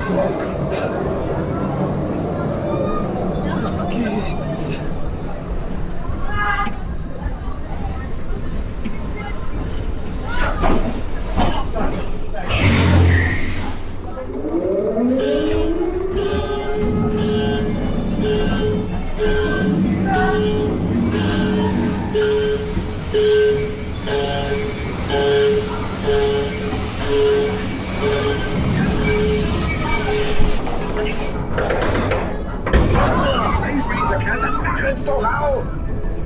Was geht's?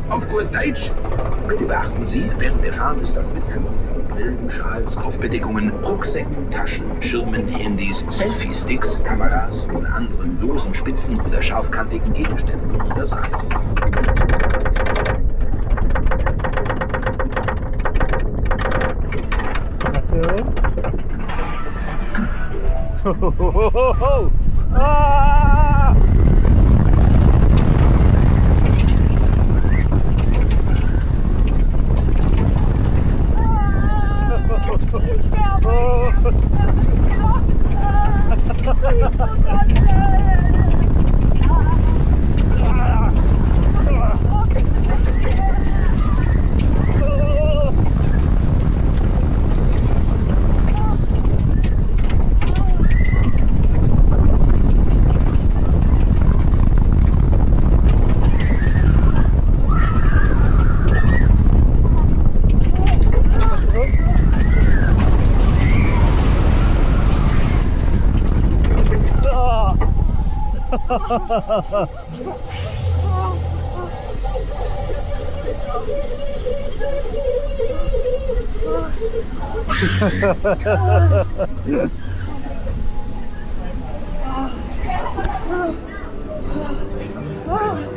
Auf gut Deutsch. Bitte beachten Sie, während der Fahrt ist das Mitführen von Brillen, Schals, Kopfbedeckungen, Rucksäcken, Taschen, Schirmen, Handys, Selfie-Sticks, Kameras und anderen losen, spitzen oder scharfkantigen Gegenständen untersagt. Ah!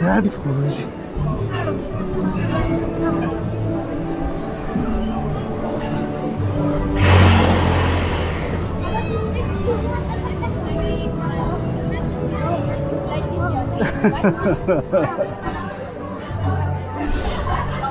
Ganz ruhig.